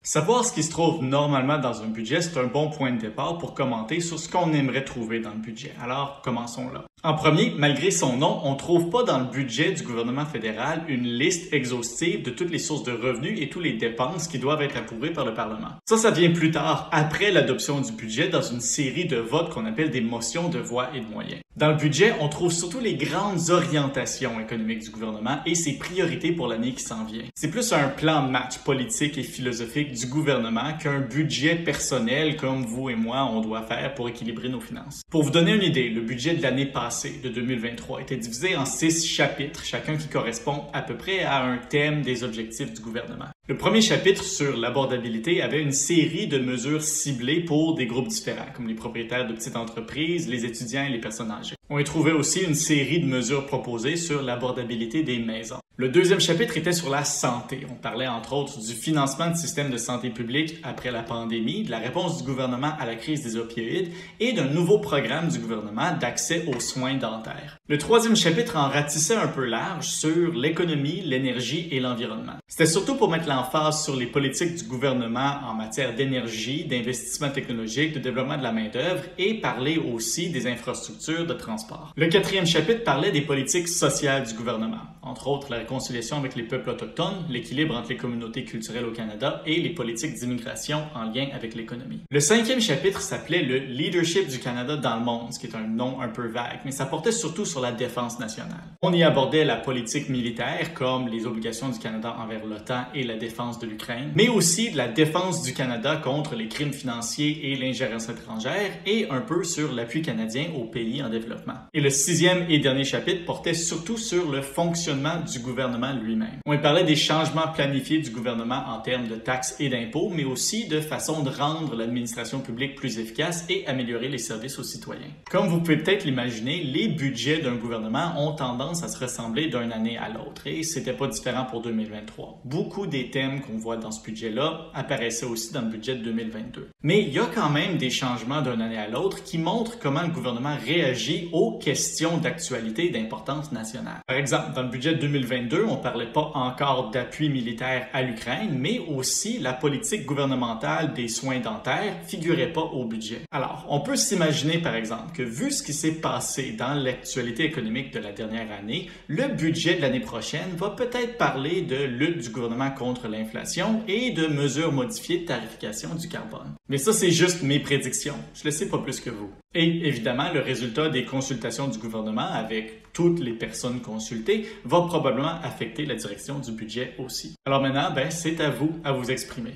Savoir ce qui se trouve normalement dans un budget, c'est un bon point de départ pour commenter sur ce qu'on aimerait trouver dans le budget. Alors, commençons là. En premier, malgré son nom, on ne trouve pas dans le budget du gouvernement fédéral une liste exhaustive de toutes les sources de revenus et toutes les dépenses qui doivent être approuvées par le Parlement. Ça vient plus tard, après l'adoption du budget, dans une série de votes qu'on appelle des motions de voix et de moyens. Dans le budget, on trouve surtout les grandes orientations économiques du gouvernement et ses priorités pour l'année qui s'en vient. C'est plus un plan de match politique et philosophique du gouvernement qu'un budget personnel comme vous et moi, on doit faire pour équilibrer nos finances. Pour vous donner une idée, le budget de l'année passée, de 2023, était divisé en 6 chapitres, chacun qui correspond à peu près à un thème des objectifs du gouvernement. Le premier chapitre sur l'abordabilité avait une série de mesures ciblées pour des groupes différents, comme les propriétaires de petites entreprises, les étudiants et les personnes âgées. On y trouvait aussi une série de mesures proposées sur l'abordabilité des maisons. Le deuxième chapitre était sur la santé. On parlait entre autres du financement du système de santé publique après la pandémie, de la réponse du gouvernement à la crise des opioïdes et d'un nouveau programme du gouvernement d'accès aux soins dentaires. Le troisième chapitre en ratissait un peu large sur l'économie, l'énergie et l'environnement. C'était surtout pour mettre l'emphase sur les politiques du gouvernement en matière d'énergie, d'investissement technologique, de développement de la main-d'œuvre et parler aussi des infrastructures de transport. Le quatrième chapitre parlait des politiques sociales du gouvernement, entre autres la réconciliation avec les peuples autochtones, l'équilibre entre les communautés culturelles au Canada et les politiques d'immigration en lien avec l'économie. Le cinquième chapitre s'appelait le Leadership du Canada dans le monde, ce qui est un nom un peu vague, mais ça portait surtout sur la défense nationale. On y abordait la politique militaire, comme les obligations du Canada envers l'OTAN et la défense de l'Ukraine, mais aussi de la défense du Canada contre les crimes financiers et l'ingérence étrangère, et un peu sur l'appui canadien aux pays en développement. Et le sixième et dernier chapitre portait surtout sur le fonctionnement du gouvernement lui-même. On y parlait des changements planifiés du gouvernement en termes de taxes et d'impôts, mais aussi de façon de rendre l'administration publique plus efficace et améliorer les services aux citoyens. Comme vous pouvez peut-être l'imaginer, les budgets d'un gouvernement ont tendance à se ressembler d'une année à l'autre, et c'était pas différent pour 2023. Beaucoup des thèmes qu'on voit dans ce budget-là apparaissaient aussi dans le budget de 2022. Mais il y a quand même des changements d'une année à l'autre qui montrent comment le gouvernement réagit aux questions d'actualité et d'importance nationale. Par exemple, dans le budget de 2022, on ne parlait pas encore d'appui militaire à l'Ukraine, mais aussi la politique gouvernementale des soins dentaires figurait pas au budget. Alors, on peut s'imaginer par exemple que vu ce qui s'est passé dans l'actualité économique de la dernière année, le budget de l'année prochaine va peut-être parler de lutte du gouvernement contre l'inflation et de mesures modifiées de tarification du carbone. Mais ça, c'est juste mes prédictions. Je le sais pas plus que vous. Et évidemment, le résultat des consultations du gouvernement avec toutes les personnes consultées va probablement affecter la direction du budget aussi. Alors maintenant, c'est à vous exprimer.